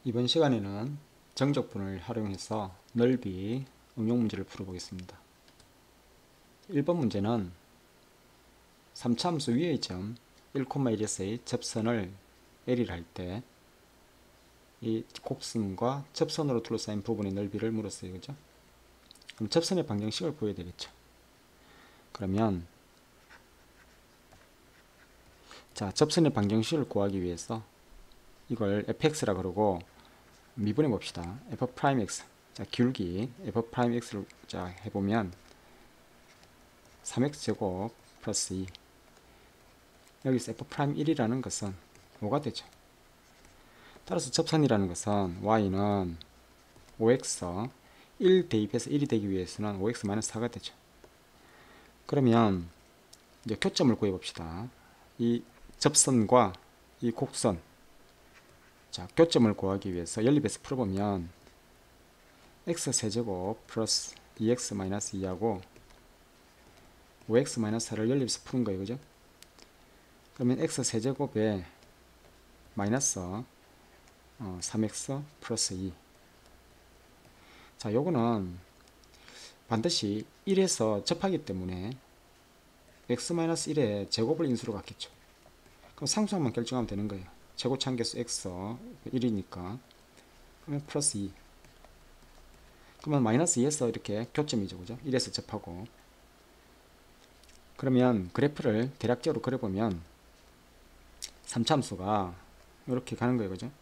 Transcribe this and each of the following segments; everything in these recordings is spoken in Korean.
이번 시간에는 정적분을 활용해서 넓이 응용 문제를 풀어보겠습니다. 1번 문제는 3차함수 위의 점 1,1에서의 접선을 L이라 할 때 이 곡선과 접선으로 둘러싸인 부분의 넓이를 물었어요. 그죠? 그럼 접선의 방정식을 구해야 되겠죠. 그러면 자, 접선의 방정식을 구하기 위해서 이걸 fx라 그러고 미분해 봅시다. f'x. 자, 기울기 f'x를 자 해보면 3x제곱 플러스 2. 여기서 f'1이라는 것은 5가 되죠. 따라서 접선이라는 것은 y는 5x 1 대입해서 1이 되기 위해서는 5x-4가 되죠. 그러면 이제 교점을 구해 봅시다. 이 접선과 이 곡선, 자, 교점을 구하기 위해서 연립해서 풀어보면 x세제곱 플러스 2x-2하고 5x-4를 연립해서 푸는 거예요. 그죠? 그러면 x세제곱에 마이너스 3x 플러스 2. 자, 요거는 반드시 1에서 접하기 때문에 x-1의 제곱을 인수로 갖겠죠. 그럼 상수항만 결정하면 되는 거예요. 최고차함계수 x 1이니까 그러면 플러스 2. 그러면 마이너스 2에서 이렇게 교점이죠. 그죠? 1에서 접하고. 그러면 그래프를 대략적으로 그려보면 3차함수가 이렇게 가는 거예요. 그죠?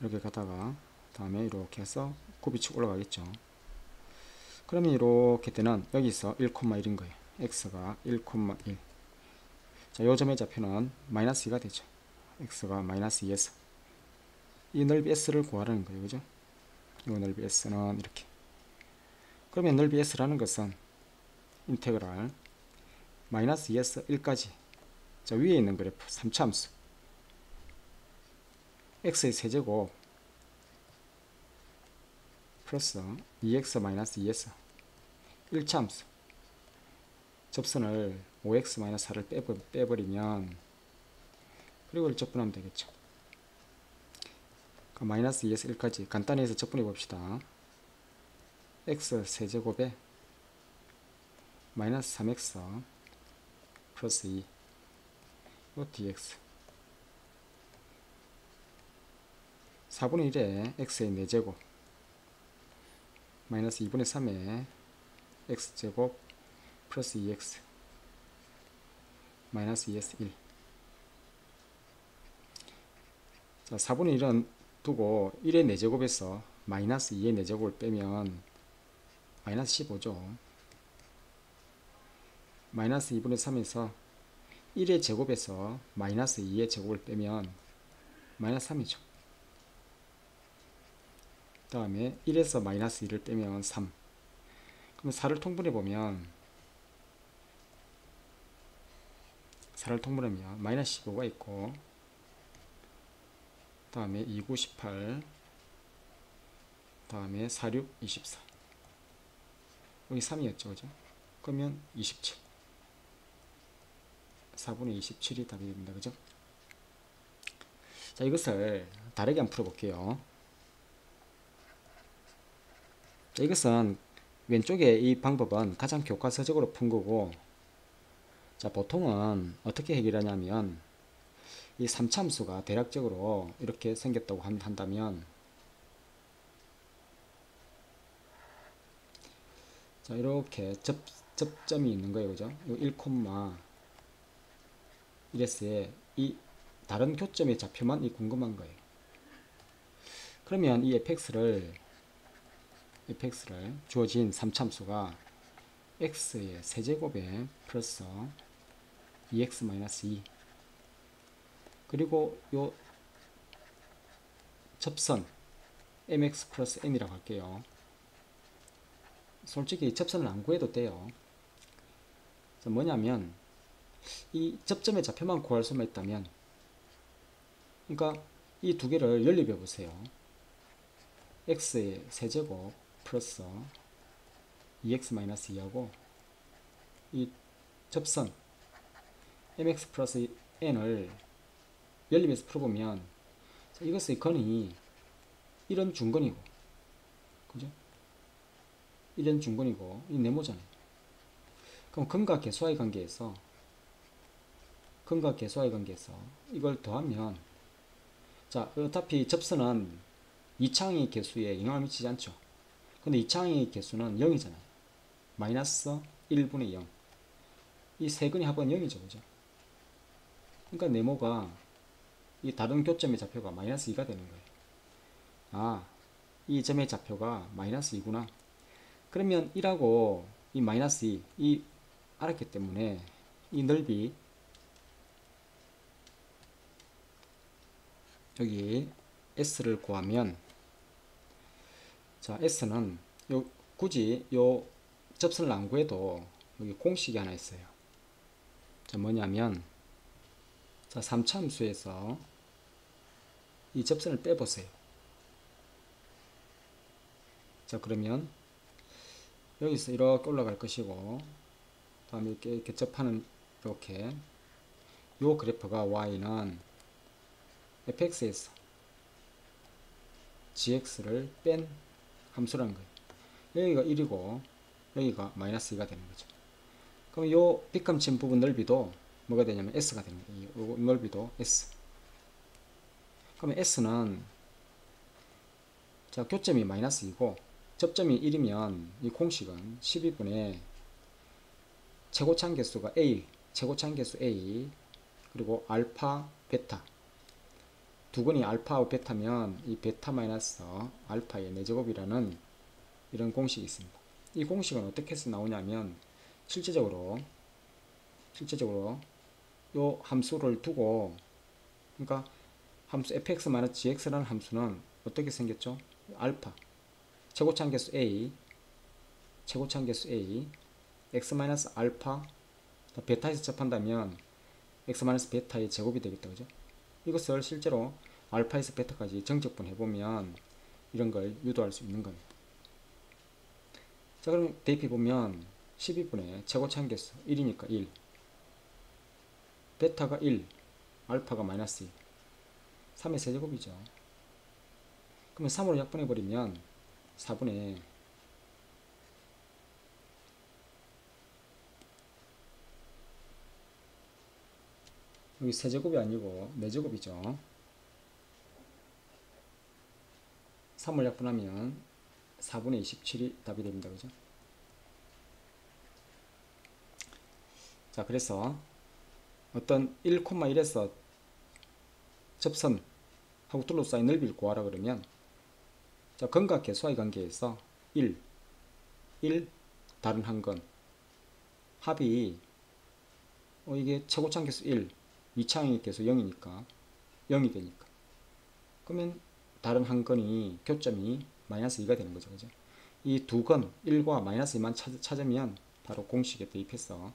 이렇게 가다가 다음에 이렇게 해서 굽이 쭉 올라가겠죠. 그러면 이렇게 되는 여기서 1,1인 거예요. x가 1,1. 자, 요 점의 좌표는 마이너스 2가 되죠. x가 마이너스 2에서 이 넓이 s를 구하라는 거예요. 그죠? 이 넓이 s는 이렇게. 그러면 넓이 s라는 것은 인테그랄 마이너스 2에서 1까지. 자, 위에 있는 그래프 3차함수 x의 세제곱 플러스 2x 마이너스 2에서 1차함수 접선을 5x-4를 빼버리면 그리고 1 적분하면 되겠죠. 마이너스 2에서 1까지 간단히 해서 적분해 봅시다. x 세제곱에 마이너스 3x 플러스 2 dx 4분의 1에 x의 4제곱 마이너스 2분의 3에 x제곱 플러스 2x 마이너스 2에서 1. 자, 4분의 1은 두고 1의 4제곱에서 마이너스 2의 4제곱을 빼면 마이너스 15죠. 마이너스 2분의 3에서 1의 제곱에서 마이너스 2의 제곱을 빼면 마이너스 3이죠. 그 다음에 1에서 마이너스 2를 빼면 3. 그러면 4를 통분해보면 4를 통분하면 마이너스 15가 있고 그 다음에 2, 9, 18 그 다음에 4, 6, 24 여기 3이었죠. 그죠? 그러면 27 4분의 27이 답이 됩니다. 그죠? 자, 이것을 다르게 한번 풀어볼게요. 자, 이것은 왼쪽에 이 방법은 가장 교과서적으로 푼 거고, 자, 보통은 어떻게 해결하냐면 이 3차함수가 대략적으로 이렇게 생겼다고 한다면, 자, 이렇게 접점이 있는 거예요. 그죠? 1,1에서의 이 다른 교점의 좌표만 이 궁금한 거예요. 그러면 이 fx를 주어진 3차함수가 x의 세제곱에 플러스 2x-2 그리고 요 접선 mx 플러스 n이라고 할게요. 솔직히 접선을 안 구해도 돼요. 뭐냐면 이 접점의 좌표만 구할 수만 있다면, 그러니까 이 두 개를 연립해 보세요. x의 세제곱 플러스 2x-2하고 이 접선 mx 플러스 n을 연립해서 풀어보면 이것의 건이 1은 중근이고, 그죠? 1은 중근이고, 이 네모잖아요. 그럼 근각계수와의 관계에서 이걸 더하면, 자, 어차피 접선은 이차항의 개수에 영향을 미치지 않죠. 근데 이차항의 개수는 0이잖아요. 마이너스 1분의 0. 이 세 근의 합은 0이죠, 그죠? 그러니까 네모가 이 다른 교점의 좌표가 마이너스 2가 되는 거예요. 아, 이 점의 좌표가 마이너스 2구나. 그러면 1하고 이 마이너스 2, 이 알았기 때문에 이 넓이 여기 S를 구하면, 자, S는 굳이 요 접선을 안 구해도 여기 공식이 하나 있어요. 자, 뭐냐면, 자, 3차 함수에서 이 접선을 빼보세요. 자, 그러면 여기서 이렇게 올라갈 것이고, 다음에 이렇게 접하는, 이렇게 요 그래프가 y는 fx에서 gx를 뺀 함수라는 거예요. 여기가 1이고 여기가 마이너스 2가 되는 거죠. 그럼 요 빗감친 부분 넓이도 뭐가 되냐면 s가 되는 거예요. 이 넓이도 s. 그러면 s는, 자, 교점이 마이너스 2고 접점이 1이면 이 공식은 12분의 최고차항 개수가 a, 최고차항 개수 a, 그리고 알파, 베타. 두 근이 알파하고 베타면 이 베타 마이너스 알파의 4제곱이라는 이런 공식이 있습니다. 이 공식은 어떻게 해서 나오냐면, 실제적으로 요 함수를 두고, 그러니까 함수 fx-gx라는 함수는 어떻게 생겼죠? 알파, 최고차항 개수 a, x-알파, 베타에서 접한다면 x-베타의 제곱이 되겠다, 그죠? 이것을 실제로 알파에서 베타까지 정적분 해보면 이런 걸 유도할 수 있는 겁니다. 자, 그럼 대입해보면 12분의 최고차항 개수 1이니까 1, 베타가 1, 알파가 마이너스 2, 3의 세제곱이죠. 그러면 3으로 약분해버리면 4분의 여기 세제곱이 아니고 4제곱이죠. 3을 약분하면 4분의 27이 답이 됩니다. 그죠? 자, 그래서 어떤 1,1에서 접선하고 둘러싸인 넓이를 구하라 그러면, 자, 근각계수와의 관계에서 1 다른 한 건, 합이 이게 최고차항 개수 1, 이차항의 개수 0이니까 0이 되니까, 그러면 다른 한 건이 교점이 마이너스 2가 되는 거죠. 그죠? 이 두 건 1과 마이너스 2만 찾으면 바로 공식에 대입해서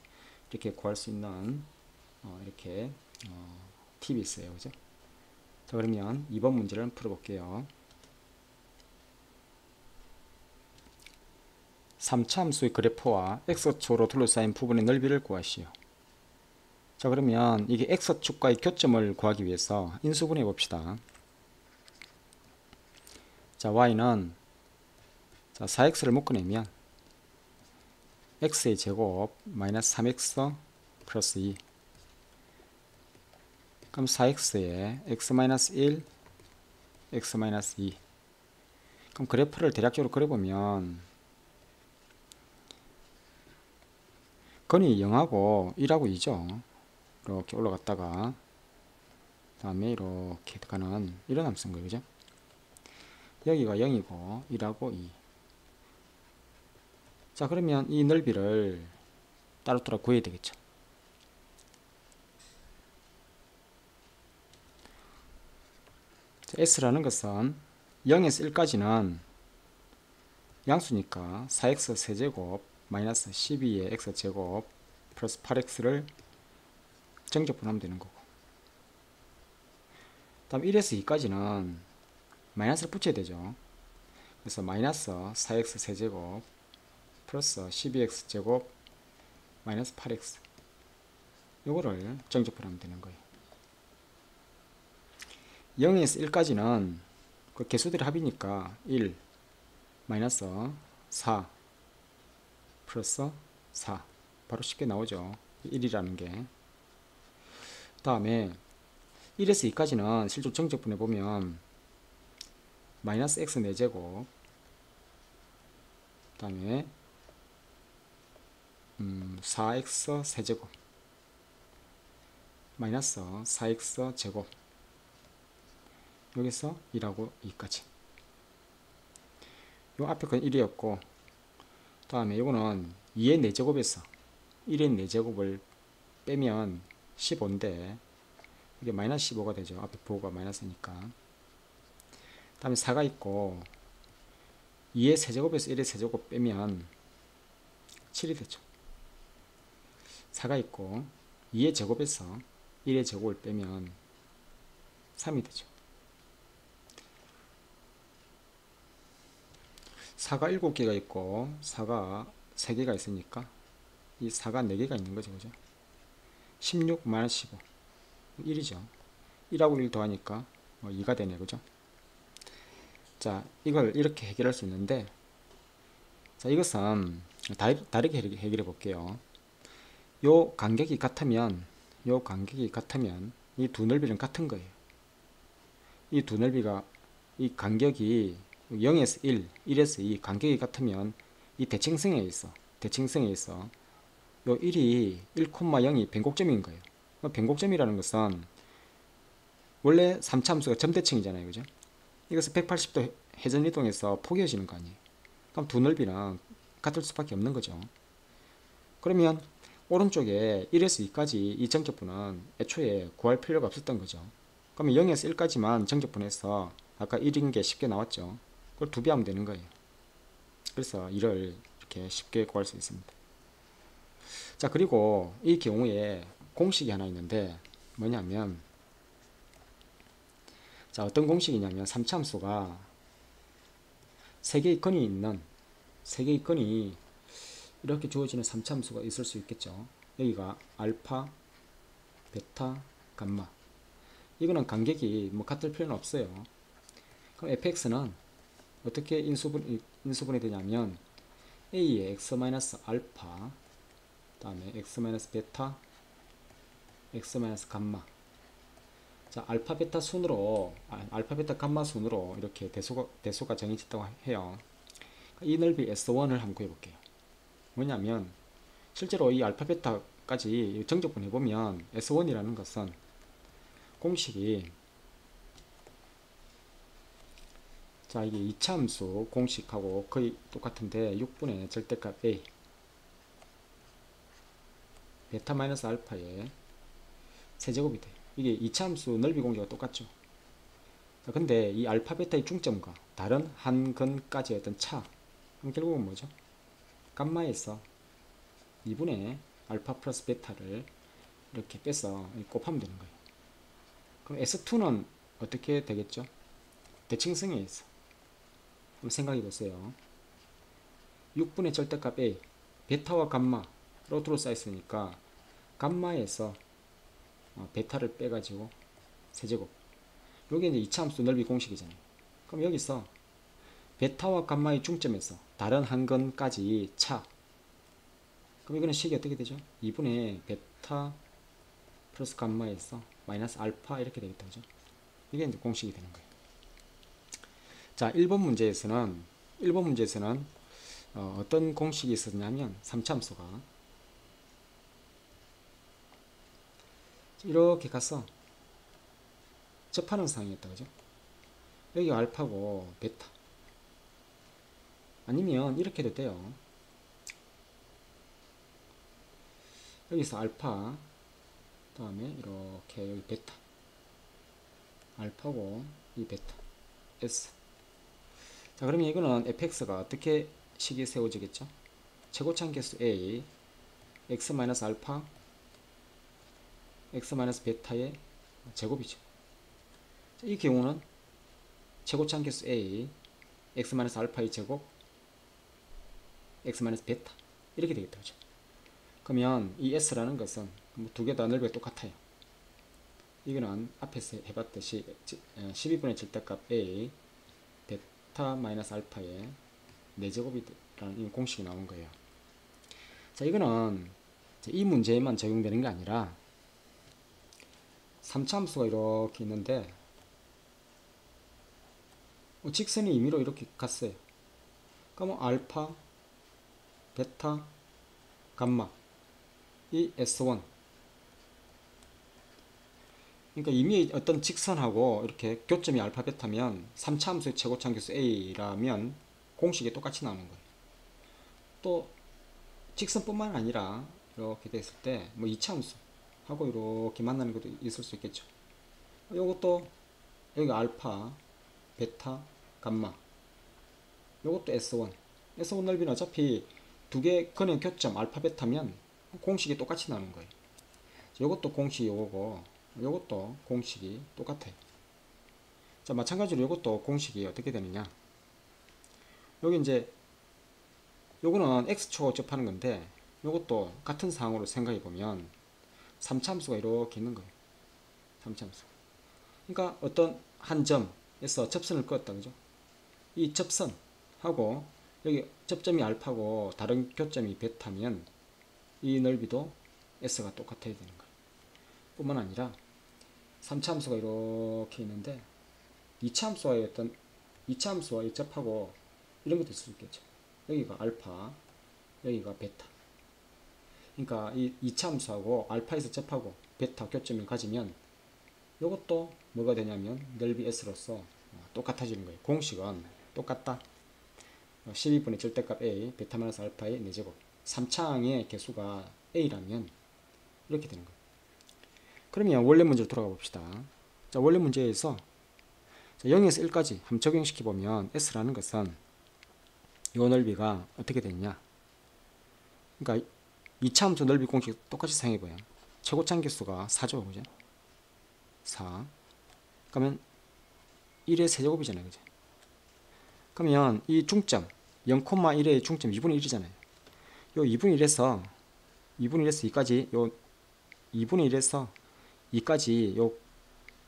이렇게 구할 수 있는 이렇게 팁이 있어요. 그죠? 자, 그러면 2번 문제를 풀어볼게요. 3차 함수의 그래프와 x축으로 둘러싸인 부분의 넓이를 구하시오. 자, 그러면 이게 x축과의 교점을 구하기 위해서 인수분해 봅시다. 자, y는, 자, 4x를 묶어내면 x의 제곱 마이너스 3x 플러스 2, 그럼 4x에 x-1, x-2. 그럼 그래프를 대략적으로 그려보면 건이 0하고 1하고 2죠. 이렇게 올라갔다가 다음에 이렇게 가는 이런 함수인 거예요. 그죠? 여기가 0이고 1하고 2. 자, 그러면 이 넓이를 따로따로 구해야 되겠죠. S라는 것은 0에서 1까지는 양수니까 4x 세제곱 마이너스 12의 x제곱 플러스 8x를 정적분하면 되는 거고, 다음 1에서 2까지는 마이너스를 붙여야 되죠. 그래서 마이너스 4x 세제곱 플러스 12x제곱 마이너스 8x, 요거를 정적분하면 되는 거예요. 0에서 1까지는 그 개수들의 합이니까 1 마이너스 4 플러스 4 바로 쉽게 나오죠. 1이라는 게. 다음에 1에서 2까지는 실제 정적분해 보면 마이너스 x 4제곱 다음에 4x 세제곱 마이너스 4x 제곱 여기서 1하고 2까지 요 앞에 건 1이었고 다음에 이거는 2의 4제곱에서 1의 4제곱을 빼면 15인데 이게 마이너스 15가 되죠. 앞에 부호가 마이너스니까. 다음에 4가 있고 2의 세제곱에서 1의 세제곱 빼면 7이 되죠. 4가 있고 2의 제곱에서 1의 제곱을 빼면 3이 되죠. 4가 7개가 있고 4가 3개가 있으니까 이 4가 4개가 있는 거죠. 그죠? 16 마이너스 15 1이죠. 1하고 1 더하니까 2가 되네. 그죠? 자, 이걸 이렇게 해결할 수 있는데 자, 이것은 다르게 해결해 볼게요. 요 간격이 같으면 이 두 넓이는 같은 거예요. 이 두 넓이가 이 간격이 0에서 1, 1에서 2 간격이 같으면 이 대칭성에 있어 요 1이 1,0이 변곡점인 거예요. 변곡점이라는 것은 원래 3차 함수가 점대칭이잖아요. 그죠? 이것을 180도 회전 이동해서 포개어지는 거 아니에요. 그럼 두 넓이는 같을 수밖에 없는 거죠. 그러면 오른쪽에 1에서 2까지 이 정적분은 애초에 구할 필요가 없었던 거죠. 그러면 0에서 1까지만 정적분해서 아까 1인 게 쉽게 나왔죠. 그걸 2배 하면 되는 거예요. 그래서 1을 이렇게 쉽게 구할 수 있습니다. 자, 그리고 이 경우에 공식이 하나 있는데 뭐냐면 자, 어떤 공식이냐면 3차 함수가 3개의 건이 있는 3개의 건이 이렇게 주어지는 3차 함수가 있을 수 있겠죠. 여기가 알파, 베타, 감마. 이거는 간격이 뭐 같을 필요는 없어요. 그럼 fx는 어떻게 인수분해 되냐면 a의 x-알파 다음에 x-베타 x-감마. 자, 알파 베타 순으로 알파 베타 감마 순으로 이렇게 대소가 정해졌다고 해요. 이 넓이 S1을 한번 구해 볼게요. 뭐냐면 실제로 이 알파 베타까지 정적분 해보면 S1이라는 것은 공식이 자, 이게 2차 함수 공식하고 거의 똑같은데 6분의 절대값 A 베타 마이너스 알파의 세제곱이 돼요. 이게 2차 함수 넓이 공식과 똑같죠. 자, 근데 이 알파 베타의 중점과 다른 한 근까지의 어떤 차 그럼 결국은 뭐죠? 감마에서 2분의 알파 플러스 베타를 이렇게 빼서 곱하면 되는 거예요. 그럼 S2는 어떻게 되겠죠? 대칭성에 있어. 한번 생각해 보세요. 6분의 절대값 A 베타와 감마로 둘러싸여 있으니까 감마에서 베타를 빼가지고 세제곱. 요게 이제 2차 함수 넓이 공식이잖아요. 그럼 여기서 베타와 감마의 중점에서 다른 한 건까지 차. 그럼 이거는 식이 어떻게 되죠? 2분의 베타 플러스 감마에서 마이너스 알파 이렇게 되겠다. 그죠? 이게 이제 공식이 되는 거예요. 자, 1번 문제에서는 어떤 공식이 있었냐면 3차 함수가 이렇게 가서 접하는 상황이었다. 그죠? 여기 알파고 베타 아니면 이렇게 해도 돼요. 여기서 알파 다음에 이렇게 여기 베타 알파고 이 베타 S. 자, 그러면 이거는 fx가 어떻게 식이 세워지겠죠? 최고차항 개수 a x-알파 x-베타의 제곱이죠. 자, 이 경우는 최고차항 개수 a x-알파의 제곱 x-베타 이렇게 되겠다. 그죠? 그러면 이 s라는 것은 두 개 다 넓이가 똑같아요. 이거는 앞에서 해봤듯이 12분의 절대값 a 베타 마이너스 알파의 4제곱이라는 이 공식이 나온 거예요. 자, 이거는 이 문제에만 적용되는 게 아니라 3차 함수가 이렇게 있는데 직선이 임의로 이렇게 갔어요. 그러면 알파, 베타, 감마 이 S1, 그러니까 이미 어떤 직선하고 이렇게 교점이 알파 베타면 3차 함수의 최고차함수 A라면 공식이 똑같이 나오는 거예요. 또 직선뿐만 아니라 이렇게 됐을 때 뭐 2차 함수하고 이렇게 만나는 것도 있을 수 있겠죠. 요것도 여기 알파, 베타, 감마 요것도 S1. S1 넓이는 어차피 두 개 근의 교점 알파 베타면 공식이 똑같이 나오는 거예요. 요것도 공식이 요거고 요것도 공식이 똑같아요. 자, 마찬가지로 요것도 공식이 어떻게 되느냐, 여기 이제 요거는 x축하고 접하는 건데 요것도 같은 상황으로 생각해 보면 3차 함수가 이렇게 있는 거예요. 3차 함수. 그러니까 어떤 한 점에서 접선을 그었다, 그죠? 이 접선하고 여기 접점이 알파고 다른 교점이 베타면 이 넓이도 s가 똑같아야 되는 거예요. 뿐만 아니라 3차 함수가 이렇게 있는데 2차 함수와의 어떤 2차 함수와 접하고 이런 것도 있을 수 있겠죠. 여기가 알파, 여기가 베타. 그러니까 이 2차 함수하고 알파에서 접하고 베타 교점을 가지면 이것도 뭐가 되냐면 넓이 s로서 똑같아지는 거예요. 공식은 똑같다. 12분의 절대값 a, 베타 마이너스 알파의 4제곱. 3차항의 개수가 a라면 이렇게 되는 거예요. 그러면 원래 문제로 돌아가 봅시다. 자, 원래 문제에서 0에서 1까지 한번 적용시켜 보면 s라는 것은 이 넓이가 어떻게 되느냐, 그러니까 2차 함수 넓이 공식 똑같이 사용해 봐요. 최고차항 개수가 4죠, 그죠? 4. 그러면 1의 세제곱이잖아요, 그죠? 그러면 이 중점 0,1의 중점 2분의 1이잖아요. 요 2분의 1에서 2까지 요 2분의 1에서 2까지 요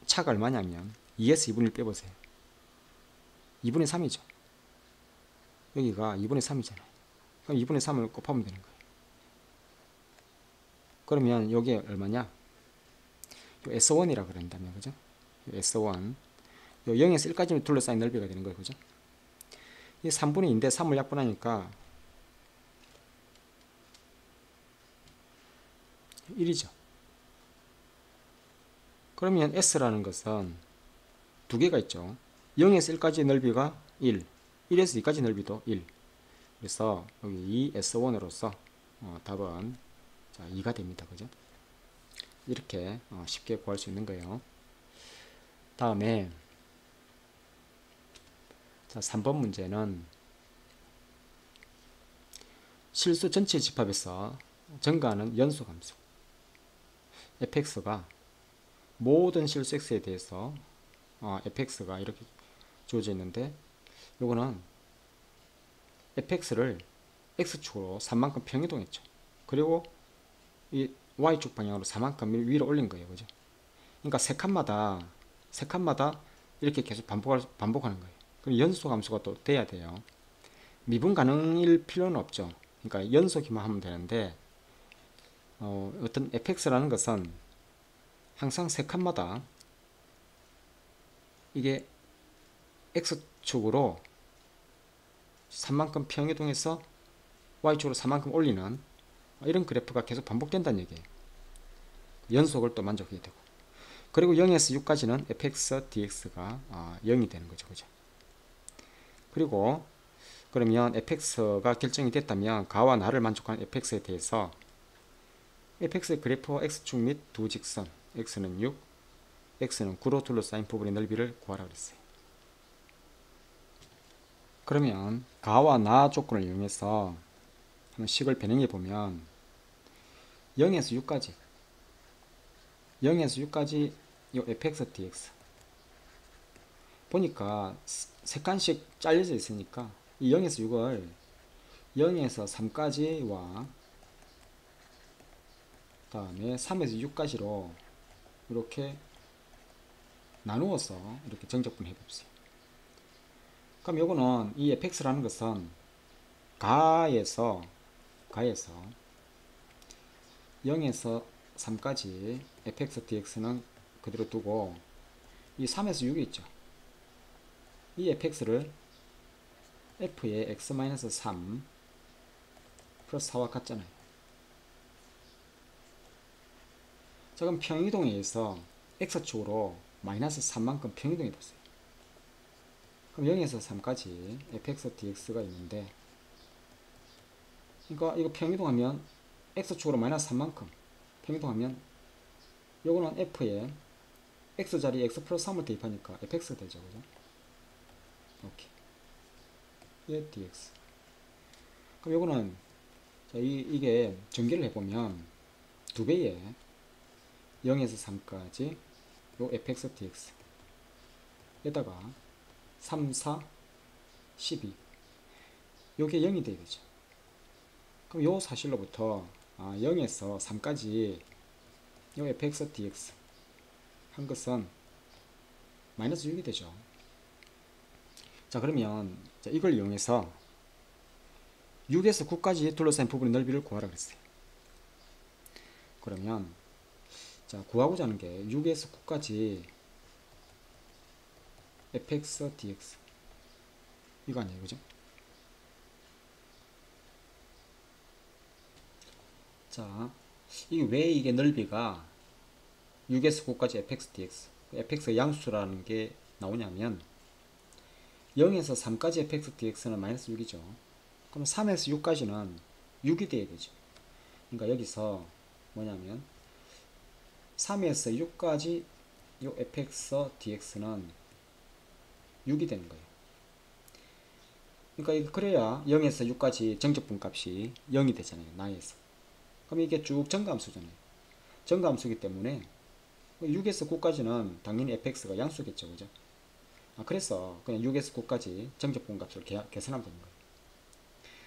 차가 얼마냐면 2에서 2분의 1 빼보세요. 2분의 3이죠. 여기가 2분의 3이잖아요. 그럼 2분의 3을 곱하면 되는 거예요. 그러면 여기에 얼마냐? 요 S1이라 그런다면, 그죠? 요 S1. 요 0에서 1까지 둘러싸인 넓이가 되는 거예요, 그죠? 이 3분의 2인데 3을 약분하니까 1이죠. 그러면 S라는 것은 두 개가 있죠. 0에서 1까지 넓이가 1, 1에서 2까지 넓이도 1. 그래서 여기 2S1으로서 답은 자, 2가 됩니다. 그죠? 이렇게 쉽게 구할 수 있는 거예요. 다음에 자, 3번 문제는 실수 전체 집합에서 증가하는 연소함수 fx가 모든 실수 x에 대해서 fx가 이렇게 주어져 있는데 요거는 fx를 x축으로 3만큼 평이동했죠. 그리고 이 y축 방향으로 4만큼 위로 올린 거예요. 그죠? 그러니까 세 칸마다 이렇게 계속 반복하는 거예요. 그럼 연속함수가 또 돼야 돼요. 미분 가능일 필요는 없죠. 그러니까 연속이만 하면 되는데 어떤 fx라는 것은 항상 세 칸마다 이게 x축으로 3만큼 평이동해서 y축으로 4만큼 올리는 이런 그래프가 계속 반복된다는 얘기예요. 연속을 또 만족해야 되고, 그리고 0에서 6까지는 fx dx가 0이 되는 거죠. 그죠? 그리고 그러면 fx가 결정이 됐다면 가와 나를 만족하는 fx에 대해서 fx의 그래프와 x축 및 두 직선 x는 6, x는 9로 둘러싸인 부분의 넓이를 구하라 그랬어요. 그러면 가와 나 조건을 이용해서 한번 식을 변형해 보면 0에서 6까지 이 fx dx 보니까 세 칸씩 잘려져 있으니까 이 0에서 6을 0에서 3까지와 다음에 3에서 6까지로 이렇게 나누어서 이렇게 정적분 해봅시다. 그럼 요거는 이 fx라는 것은 가에서 0에서 3까지 fx dx는 그대로 두고 이 3에서 6이 있죠. 이 fx를 f의 x-3 플러스 4와 같잖아요. 자, 그럼 평이동에 의해서 x축으로 마이너스 3만큼 평이동이 됐어요. 그럼 0에서 3까지 fx dx가 있는데, 그러니까 이거 평이동하면 x축으로 마이너스 3만큼 평이동하면 요거는 f에 x자리에 x 플러스 3을 대입하니까 fx가 되죠. 그죠? 오케이. 예, dx. 그럼 요거는 자, 이게 전개를 해보면 2배에 0에서 3까지 요 fx dx 에다가 3, 4, 12 요게 0이 돼야 되죠. 그럼 요 사실로부터 0에서 3까지 요 fx dx 한 것은 마이너스 6이 되죠. 자, 그러면 자, 이걸 이용해서 6에서 9까지 둘러싼 부분의 넓이를 구하라 그랬어요. 그러면 자, 구하고자 하는 게 6에서 9까지 fx dx 이거 아니에요, 그죠? 자, 이게 왜 이게 넓이가 6에서 9까지 fx dx fx의 양수라는 게 나오냐면 0에서 3까지 fx dx는 마이너스 6이죠. 그럼 3에서 6까지는 6이 돼야 되죠. 그러니까 여기서 뭐냐면 3에서 6까지 요 fx dx는 6이 되는 거예요. 그러니까 그래야 0에서 6까지 정적분 값이 0이 되잖아요. 나에서. 그럼 이게 쭉 정감수잖아요. 정감수이기 때문에 6에서 9까지는 당연히 fx가 양수겠죠. 그죠? 그래서 그냥 6에서 9까지 정적분 값을 계산하면 되는 거예요.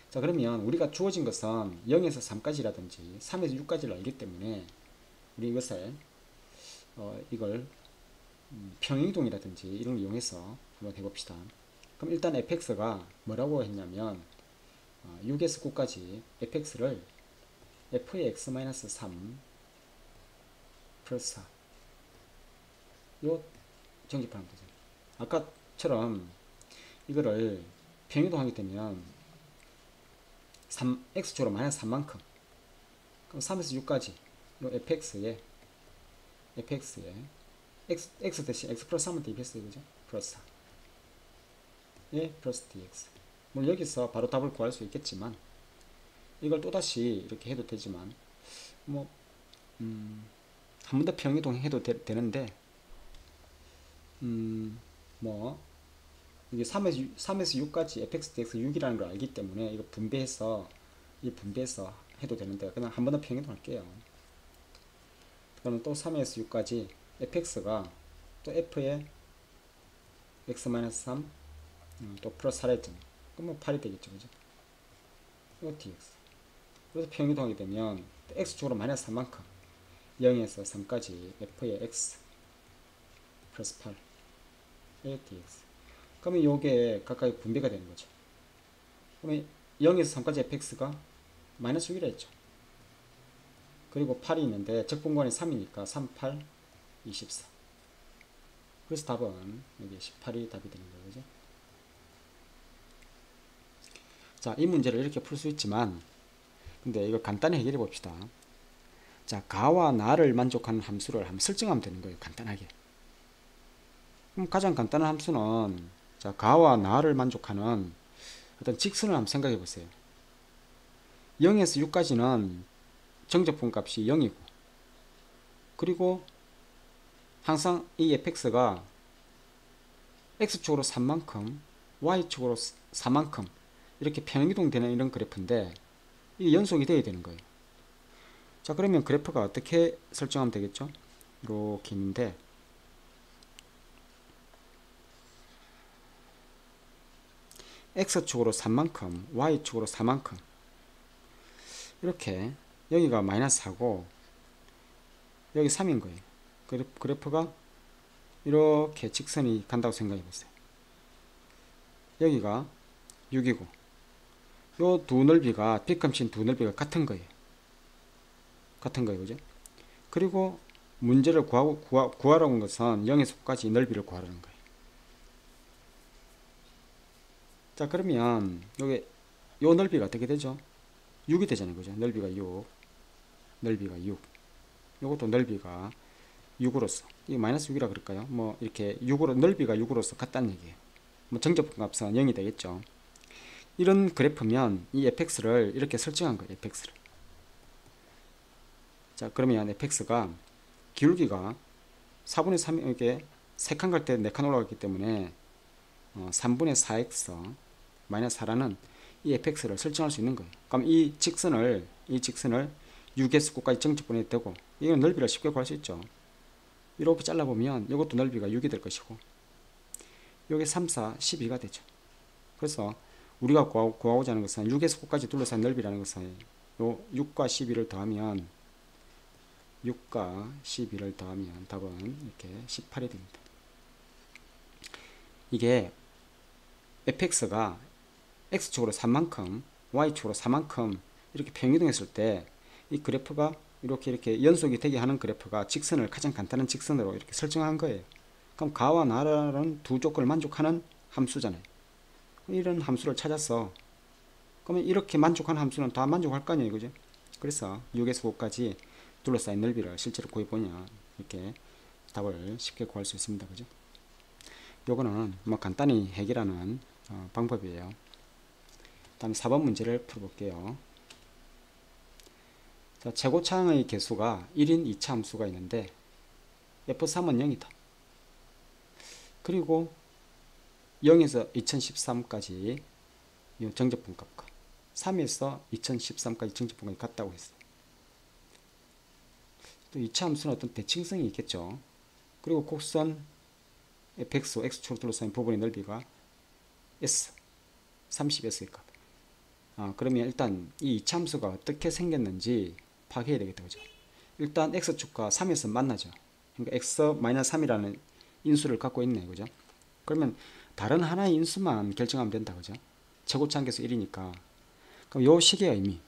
자, 그러면 우리가 주어진 것은 0에서 3까지라든지 3에서 6까지를 알기 때문에 우리 이것을 이걸 평행이동이라든지 이런 걸 이용해서 한번 해봅시다. 그럼 일단 fx가 뭐라고 했냐면 6에서 9까지 fx를 f의 x-3 플러스 4 요 정집하면 되죠. 아까처럼 이거를 평이동하게 되면 x축으로 마이너스 3만큼 그럼 3에서 6까지 요 fx에 x 대신 x 플러스 3을 대입했어요. 그죠? 플러스 4 예, 플러스 dx. 물론 여기서 바로 답을 구할 수 있겠지만 이걸 또다시 이렇게 해도 되지만 뭐 한 번 더 평이동 해도 되는데 뭐 이게 3에서 6까지 fx dx 6이라는 걸 알기 때문에 이거 분배해서 해도 되는데 그냥 한 번 더 평이동 할게요. 그러면 또 3에서 6까지 fx가 또 f의 x-3 또 플러스 4를 했잖아요. 그럼 뭐 8이 되겠죠. 그죠? 이거 dx. 그래서 평이동하게 되면 x축으로 마이너스 3만큼 0에서 3까지 f의 x 플러스 8 dx. 그러면 요게 각각 분배가 되는 거죠. 그러면 0에서 3까지 fx가 마이너스 6이라 했죠. 그리고 8이 있는데 적분관이 3이니까 3, 8, 24. 그래서 답은 여기 18이 답이 되는 거예요. 그죠? 자, 이 문제를 이렇게 풀 수 있지만 근데 이거 간단히 해결해 봅시다. 자, 가와 나를 만족하는 함수를 한번 설정하면 되는 거예요. 간단하게. 그럼 가장 간단한 함수는 자, 가와 나를 만족하는 어떤 직선을 한번 생각해 보세요. 0에서 6까지는 정적분 값이 0이고 그리고 항상 이 fx가 x축으로 3만큼 y축으로 4만큼 이렇게 평행이동 되는 이런 그래프인데 이게 연속이 돼야 되는 거예요. 자, 그러면 그래프가 어떻게 설정하면 되겠죠? 이렇게 있는데 x축으로 3만큼 y축으로 4만큼 이렇게 여기가 마이너스 4고 여기 3인 거예요. 그래프가 이렇게 직선이 간다고 생각해 보세요. 여기가 6이고 요 두 넓이가 B값인 두 넓이가 같은 거예요. 같은 거예요. 그죠? 그리고 문제를 구하라고 한 것은 0에서 9까지 넓이를 구하라는 거예요. 자, 그러면 요게 요 넓이가 어떻게 되죠? 6이 되잖아요. 그죠? 넓이가 6. 넓이가 6. 요것도 넓이가 6으로서 이 마이너스 6이라 그럴까요? 뭐 이렇게 6으로 넓이가 6으로서 같다는 얘기예요. 뭐 정적분값은 0이 되겠죠. 이런 그래프면 이 fx를 이렇게 설정한 거예요. fx를. 자, 그러면 fx가 기울기가 4분의 3 이렇게 3칸 갈 때 4칸 올라갔기 때문에 3분의 4x 마이너스 4라는 이 fx를 설정할 수 있는 거예요. 그럼 이 직선을 6에서 9까지 정적분해도 되고 이건 넓이를 쉽게 구할 수 있죠. 이렇게 잘라보면 이것도 넓이가 6이 될 것이고 이게 3, 4, 12가 되죠. 그래서 우리가 구하고자 하는 것은 6에서 9까지 둘러싼 넓이라는 것은 요 6과 12를 더하면 6과 12를 더하면 답은 이렇게 18이 됩니다. 이게 fx가 x축으로 3만큼 y축으로 4만큼 이렇게 평이동했을 때 이 그래프가 이렇게 연속이 되게 하는 그래프가 직선을 가장 간단한 직선으로 이렇게 설정한 거예요. 그럼 가와 나라는 두 조건을 만족하는 함수잖아요. 이런 함수를 찾았어. 그러면 이렇게 만족하는 함수는 다 만족할 거 아니에요. 그죠? 그래서 6에서 9까지 둘러싸인 넓이를 실제로 구해보냐 이렇게 답을 쉽게 구할 수 있습니다. 그죠? 요거는 뭐 간단히 해결하는 방법이에요. 다음 4번 문제를 풀어볼게요. 자, 최고차항의 개수가 1인 2차 함수가 있는데 f3은 0이다. 그리고 0에서 2013까지 정적분값과 3에서 2013까지 정적분값이 같다고 했어요. 또 2차 함수는 어떤 대칭성이 있겠죠. 그리고 곡선 fx, x축으로 둘러싸인 부분의 넓이가 s, 30s의 값. 그러면 일단 이 2차 함수가 어떻게 생겼는지 파악해야 되겠다. 그죠? 일단 x축과 3에서 만나죠. 그러니까 x-3이라는 인수를 갖고 있네. 그죠? 그러면 다른 하나의 인수만 결정하면 된다. 그죠? 최고차항계수 1이니까. 그럼 요 식의 의미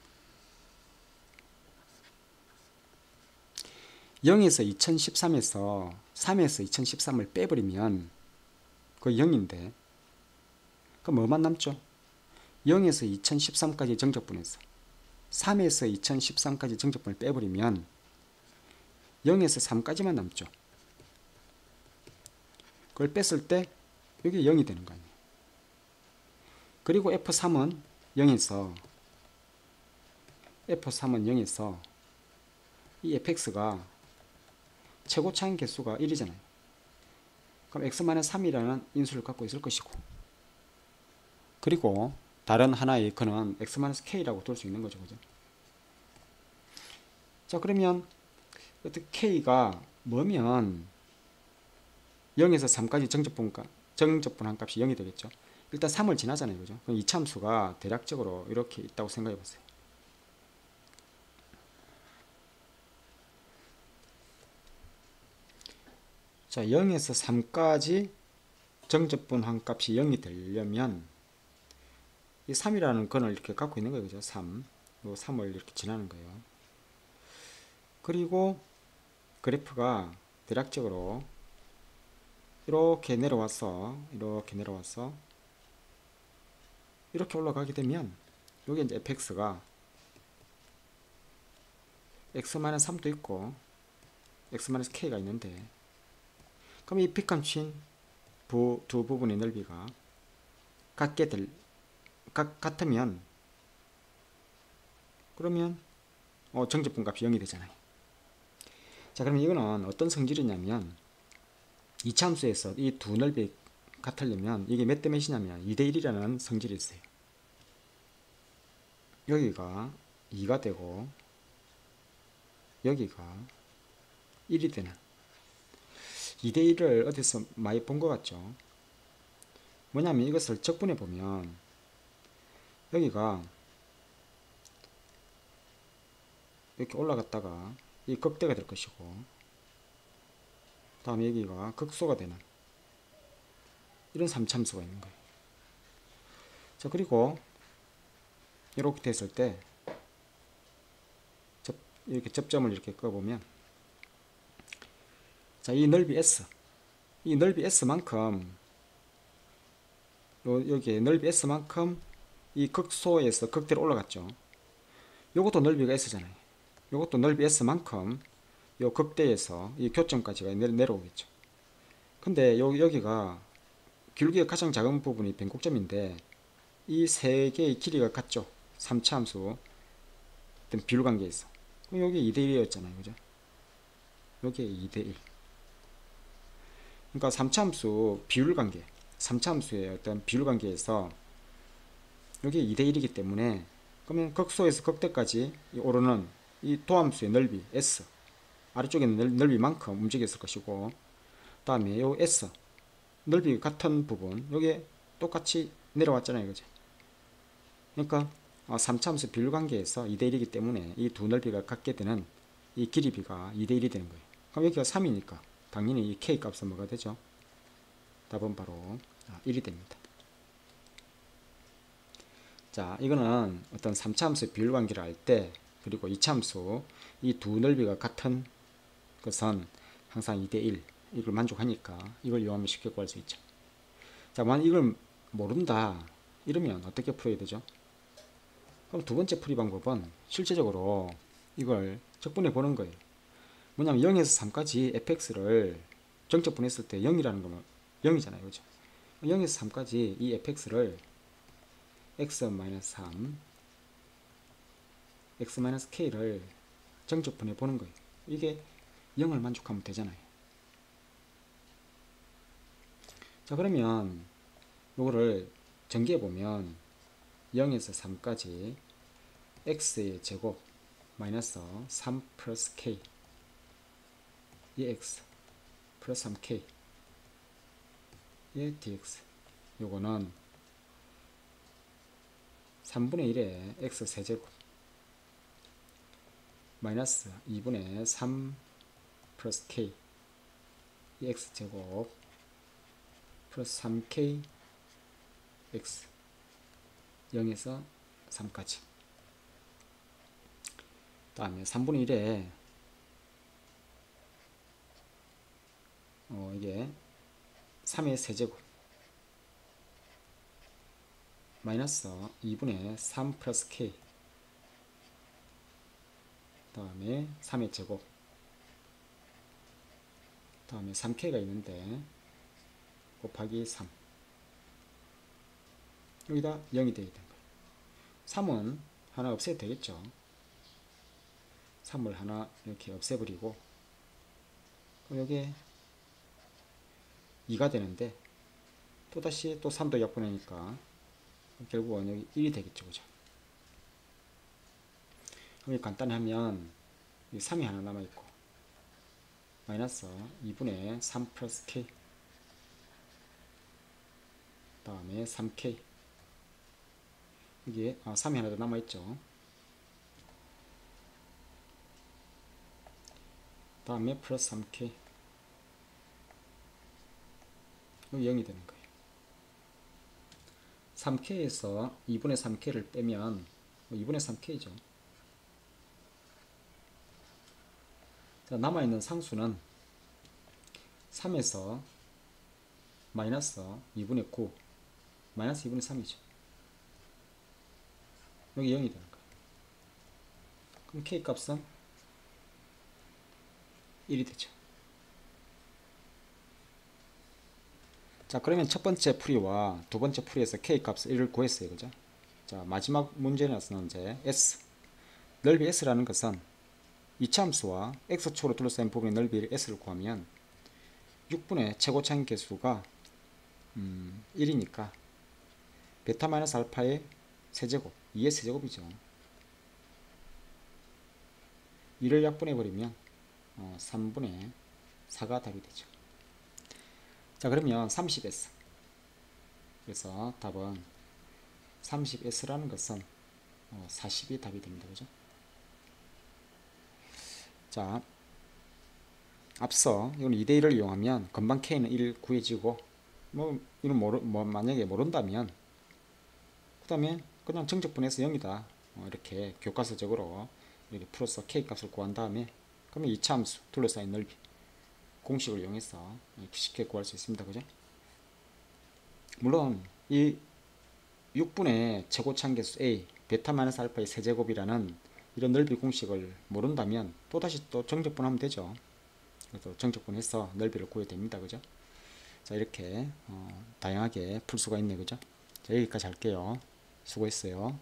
0에서 2013에서 3에서 2013을 빼버리면 그 0인데 그럼 뭐만 남죠? 0에서 2013까지 정적분해서 3에서 2013까지 정적분을 빼버리면 0에서 3까지만 남죠. 그걸 뺐을 때 여기 0이 되는 거 아니에요. 그리고 F3은 0에서 이 fx가 최고차항 개수가 1이잖아요. 그럼 x-3이라는 인수를 갖고 있을 것이고 그리고 다른 하나의 그는 x-k라고 둘 수 있는 거죠. 그죠? 자, 그러면 k가 뭐면 0에서 3까지 정적분한 값이 0이 되겠죠. 일단 3을 지나잖아요. 그죠? 그럼 이참수가 대략적으로 이렇게 있다고 생각해 보세요. 자, 0에서 3까지 정적분한 값이 0이 되려면 이 3이라는 건을 이렇게 갖고 있는 거예요. 그죠? 3. 요 3을 이렇게 지나는 거예요. 그리고 그래프가 대략적으로 이렇게 내려와서 이렇게 올라가게 되면 여기 이제 fx가 x-3도 있고 x-k가 있는데 그럼 이 빗감친 두 부분의 넓이가 같으면 그러면 정적분값이 0이 되잖아요. 자, 그러면 이거는 어떤 성질이냐면 이차함수에서 이 두 넓이 같으려면 이게 몇 대 몇이냐면 2대 1이라는 성질이 있어요. 여기가 2가 되고 여기가 1이 되는 2대 1을 어디서 많이 본 것 같죠? 뭐냐면 이것을 적분해 보면 여기가 이렇게 올라갔다가 이 극대가 될 것이고 다음에 여기가 극소가 되는 이런 3참수가 있는 거예요. 자, 그리고 이렇게 됐을 때 이렇게 접점을 이렇게 꺼보면, 자, 이 넓이 S, 이 넓이 S만큼 여기 넓이 S만큼 이 극소에서 극대로 올라갔죠. 요것도 넓이가 S잖아요. 요것도 넓이 S만큼 요 극대에서 이 교점까지가 내려오겠죠. 근데 여기가 기울기가 가장 작은 부분이 변곡점인데 이 세 개의 길이가 같죠. 3차 함수 어떤 비율 관계에서. 그럼 여기 2대1이었잖아요. 그죠? 여기에 2대1. 그러니까 3차 함수 비율 관계, 3차 함수의 어떤 비율 관계에서 여기 2대1이기 때문에, 그러면 극소에서 극대까지 오르는 이 도함수의 넓이 S, 아래쪽에 있는 넓이만큼 움직였을 것이고, 다음에 요 S 넓이 같은 부분 여기에 똑같이 내려왔잖아요. 그죠? 그러니까 3차 함수 비율 관계에서 2대1이기 때문에 이 두 넓이가 같게 되는 이 길이비가 2대1이 되는 거예요. 그럼 여기가 3이니까 당연히 이 K 값은 뭐가 되죠? 답은 바로 1이 됩니다. 자, 이거는 어떤 3차 함수 비율 관계를 할 때, 그리고 2차 함수 이 두 넓이가 같은 것은 항상 2대1 이걸 만족하니까 이걸 이용하면 쉽게 구할 수 있죠. 자, 만약 이걸 모른다 이러면 어떻게 풀어야 되죠? 그럼 두 번째 풀이 방법은 실제적으로 이걸 적분해 보는 거예요. 뭐냐면 0에서 3까지 fx를 정적분했을 때 0이라는 거는 0이잖아요. 그죠? 0에서 3까지 이 fx를 x-3 x-k를 정적분해 보는 거예요. 이게 0을 만족하면 되잖아요. 자, 그러면 요거를 전개해 보면 0에서 3까지 x의 제곱 마이너스 3 플러스 k 이 x 플러스 3k 의 dx, 요거는 3분의 1의 x 세제곱 마이너스 2분의 3 플러스 k 이 x 제곱 플러스 3k x 0에서 3까지, 다음에 3분의 1에 이게 3의 세제곱 마이너스 2분의 3 플러스 k, 다음에 3의 제곱, 다음에 3k가 있는데 곱하기 3, 여기다 0이 되게 된 거예요. 3은 하나 없애도 되겠죠. 3을 하나 이렇게 없애버리고, 여기에 2가 되는데 또다시 또 3도 약분하니까 결국은 여기 1이 되겠죠. 그죠? 그럼 간단하면 3이 하나 남아있고 마이너스 2분의 3 플러스 k 다음에 3k, 여기에 3이 하나 더 남아있죠. 다음에 플러스 3k, 여기 0이 되는 거예요. 3k에서 2분의 3k를 빼면 2분의 3k죠. 자, 남아있는 상수는 3에서 마이너스 2분의 9 마이너스 2분의 3이죠. 여기 0이 되는 거예요. 그럼 k 값은 1이 되죠. 자, 그러면 첫 번째 풀이와 두 번째 풀이에서 k 값을 1을 구했어요. 그죠? 자, 마지막 문제에서는 이제 s, 넓이 s라는 것은 이차함수와 x축으로 둘러싸인 부분의 넓이를 s를 구하면 6분의 최고차인 개수가 1이니까 베타 마이너스 알파의 세제곱, 2의 세제곱이죠. 2를 약분해버리면 3분의 4가 답이 되죠. 자, 그러면 30s, 그래서 답은 30s라는 것은 40이 답이 됩니다. 그죠? 자, 앞서 이건 2대1을 이용하면 금방 k는 1 구해지고, 이건 만약에 모른다면 그 다음에 그냥 정적분해서 0이다 이렇게 교과서적으로 이렇게 풀어서 k 값을 구한 다음에 그러면 이차함수 둘러싸인 넓이 공식을 이용해서 이렇게 쉽게 구할 수 있습니다. 그죠? 물론 이 6분의 최고차함계수 a 베타-알파의 세제곱이라는 이런 넓이 공식을 모른다면 또다시 또 정적분하면 되죠. 그래서 정적분해서 넓이를 구해야 됩니다. 그죠? 자, 이렇게 다양하게 풀 수가 있네. 그죠? 자, 여기까지 할게요. 수고했어요.